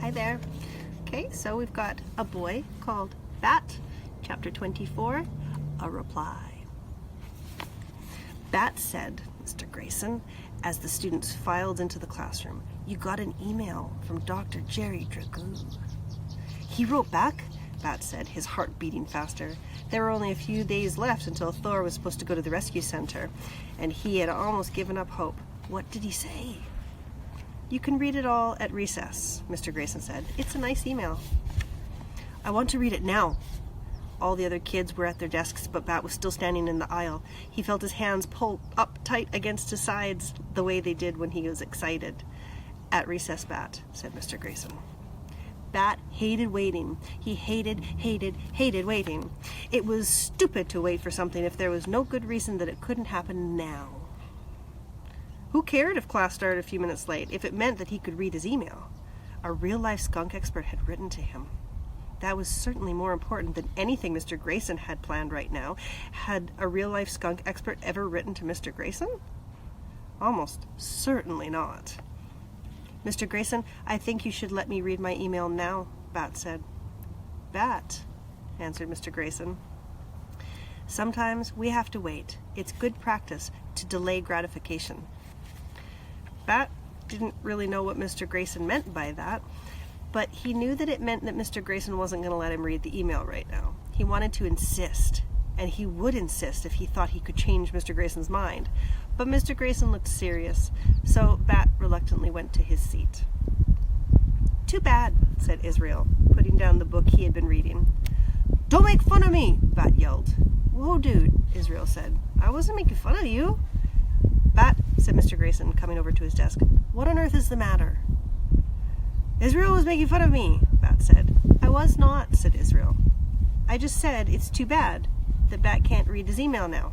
Hi there. Okay, so we've got a boy called Bat, chapter 24, a reply. Bat said, Mr. Grayson, as the students filed into the classroom, you got an email from Dr. Jerry Dragoo. He wrote back, Bat said, his heart beating faster. There were only a few days left until Thor was supposed to go to the rescue center, and he had almost given up hope. What did he say? You can read it all at recess, Mr. Grayson said. It's a nice email. I want to read it now. All the other kids were at their desks, but Bat was still standing in the aisle. He felt his hands pull up tight against his sides the way they did when he was excited. At recess, Bat, said Mr. Grayson. Bat hated waiting. He hated waiting. It was stupid to wait for something if there was no good reason that it couldn't happen now. Who cared if class started a few minutes late, if it meant that he could read his email? A real-life skunk expert had written to him. That was certainly more important than anything Mr. Grayson had planned right now. Had a real-life skunk expert ever written to Mr. Grayson? Almost certainly not. Mr. Grayson, I think you should let me read my email now, Bat said. Bat, answered Mr. Grayson. Sometimes we have to wait. It's good practice to delay gratification. Bat didn't really know what Mr. Grayson meant by that, but he knew that it meant that Mr. Grayson wasn't going to let him read the email right now. He wanted to insist, and he would insist if he thought he could change Mr. Grayson's mind. But Mr. Grayson looked serious, so Bat reluctantly went to his seat. Too bad, said Israel, putting down the book he had been reading. Don't make fun of me, Bat yelled. Whoa, dude, Israel said. I wasn't making fun of you. Bat, said Mr. Grayson, coming over to his desk. What on earth is the matter? Israel was making fun of me, Bat said. I was not, said Israel. I just said it's too bad that Bat can't read his email now.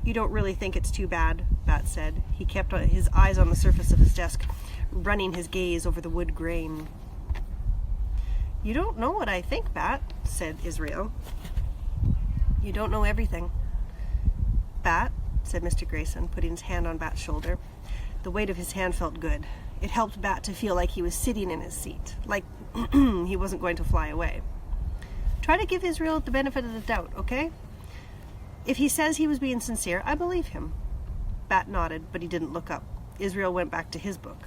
You don't really think it's too bad, Bat said. He kept his eyes on the surface of his desk, running his gaze over the wood grain. You don't know what I think, Bat, said Israel. You don't know everything. Bat, said Mr. Grayson, putting his hand on Bat's shoulder. The weight of his hand felt good. It helped Bat to feel like he was sitting in his seat, like he wasn't going to fly away. Try to give Israel the benefit of the doubt, okay? If he says he was being sincere, I believe him. Bat nodded, but he didn't look up. Israel went back to his book.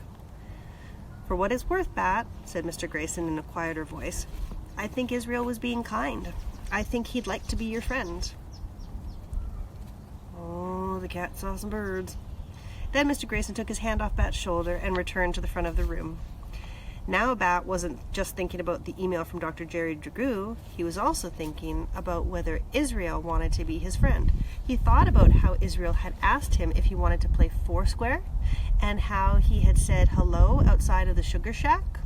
For what it's worth, Bat, said Mr. Grayson in a quieter voice, I think Israel was being kind. I think he'd like to be your friend. Oh, the cat saw some birds. Then Mr. Grayson took his hand off Bat's shoulder and returned to the front of the room. Now Bat wasn't just thinking about the email from Dr. Jerry Dragoo, he was also thinking about whether Israel wanted to be his friend. He thought about how Israel had asked him if he wanted to play Foursquare, and how he had said hello outside of the sugar shack.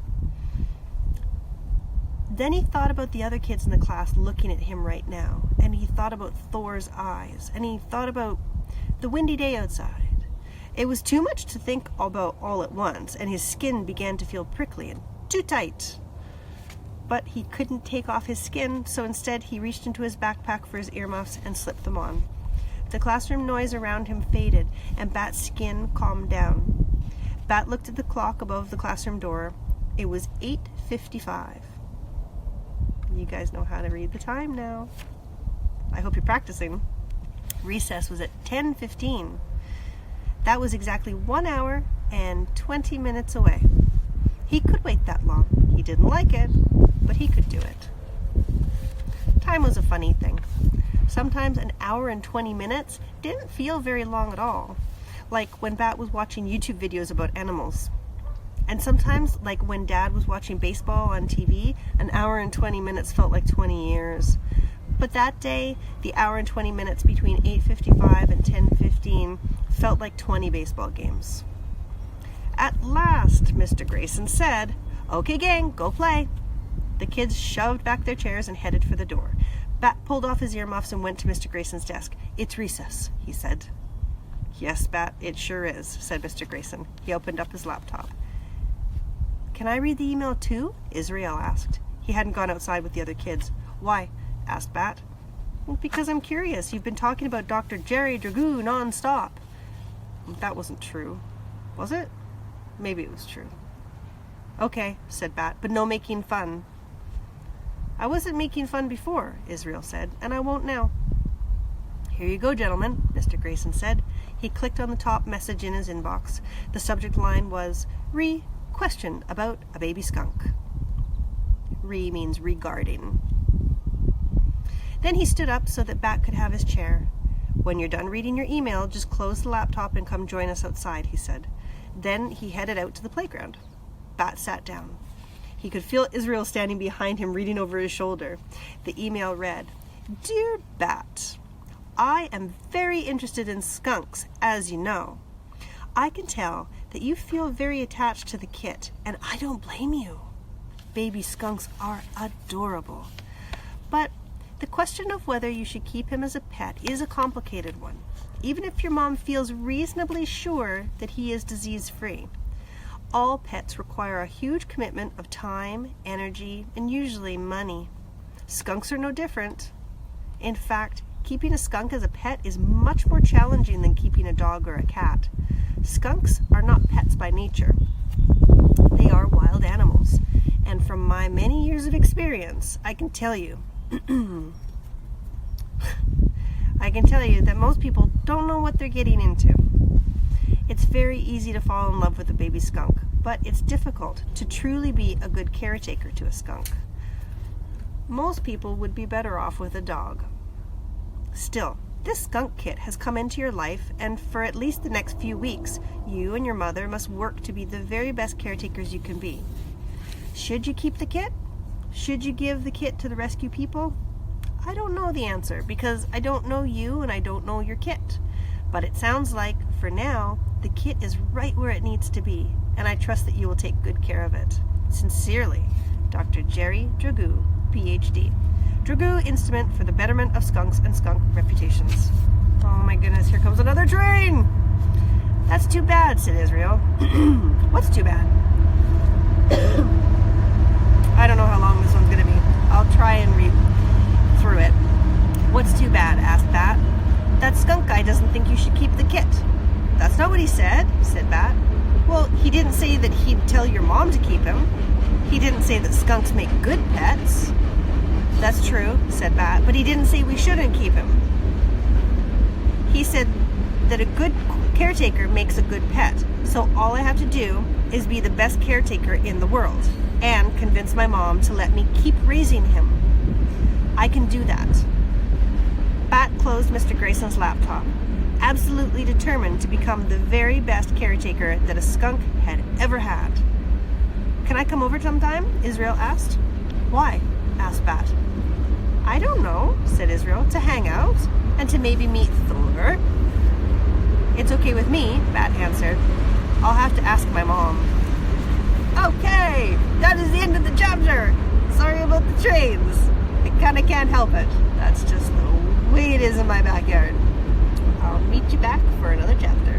Then he thought about the other kids in the class looking at him right now, and he thought about Thor's eyes, and he thought about the windy day outside. It was too much to think about all at once, and his skin began to feel prickly and too tight. But he couldn't take off his skin, so instead he reached into his backpack for his earmuffs and slipped them on. The classroom noise around him faded, and Bat's skin calmed down. Bat looked at the clock above the classroom door. It was 8:55. You guys know how to read the time now. I hope you're practicing. Recess was at 10:15. That was exactly 1 hour and 20 minutes away. He could wait that long. He didn't like it, but he could do it. Time was a funny thing. Sometimes an hour and 20 minutes didn't feel very long at all, like when Bat was watching YouTube videos about animals. And sometimes, like when Dad was watching baseball on TV, an hour and 20 minutes felt like 20 years. But that day, the hour and 20 minutes between 8:55 and 10:15 felt like 20 baseball games. At last, Mr. Grayson said, Okay, gang, go play. The kids shoved back their chairs and headed for the door. Bat pulled off his earmuffs and went to Mr. Grayson's desk. It's recess, he said. Yes, Bat, it sure is, said Mr. Grayson. He opened up his laptop. Can I read the email too? Israel asked. He hadn't gone outside with the other kids. Why? Asked Bat. Because I'm curious. You've been talking about Dr. Jerry Dragoo non-stop. That wasn't true. Was it? Maybe it was true. Okay, said Bat, but no making fun. I wasn't making fun before, Israel said, and I won't now. Here you go, gentlemen, Mr. Grayson said. He clicked on the top message in his inbox. The subject line was, question about a baby skunk. Means regarding. Then he stood up so that Bat could have his chair. When you're done reading your email, just close the laptop and come join us outside, he said. Then he headed out to the playground. Bat sat down. He could feel Israel standing behind him, reading over his shoulder. The email read, Dear Bat, I am very interested in skunks, as you know. I can tell that you feel very attached to the kit, and I don't blame you. Baby skunks are adorable. But the question of whether you should keep him as a pet is a complicated one, even if your mom feels reasonably sure that he is disease-free. All pets require a huge commitment of time, energy, and usually money. Skunks are no different. In fact, keeping a skunk as a pet is much more challenging than keeping a dog or a cat. Skunks are not pets by nature. They are wild animals. And from my many years of experience, I can tell you that most people don't know what they're getting into. It's very easy to fall in love with a baby skunk, but it's difficult to truly be a good caretaker to a skunk. Most people would be better off with a dog. Still, this skunk kit has come into your life, and for at least the next few weeks, you and your mother must work to be the very best caretakers you can be. Should you keep the kit? Should you give the kit to the rescue people? I don't know the answer because I don't know you and I don't know your kit. But it sounds like, for now, the kit is right where it needs to be, and I trust that you will take good care of it. Sincerely, Dr. Jerry Dragoo, PhD. Dragoo Instrument for the Betterment of Skunks and Skunk Reputations. Oh my goodness, here comes another train! That's too bad, said Israel. What's too bad? I don't know how long this one's going to be. I'll try and read through it. What's too bad? Asked Bat. That skunk guy doesn't think you should keep the kit. That's not what he said Bat. Well, he didn't say that he'd tell your mom to keep him. He didn't say that skunks make good pets. That's true, said Bat, but he didn't say we shouldn't keep him. He said that a good caretaker makes a good pet, so all I have to do is be the best caretaker in the world and convince my mom to let me keep raising him. I can do that. Bat closed Mr. Grayson's laptop, absolutely determined to become the very best caretaker that a skunk had ever had. Can I come over sometime? Israel asked. Why? Asked Bat. I don't know, said Israel, to hang out and to maybe meet Thor. It's okay with me, Bat answered. I'll have to ask my mom. Okay, that is the end of the chapter. Sorry about the trains. I kinda can't help it. That's just the way it is in my backyard. I'll meet you back for another chapter.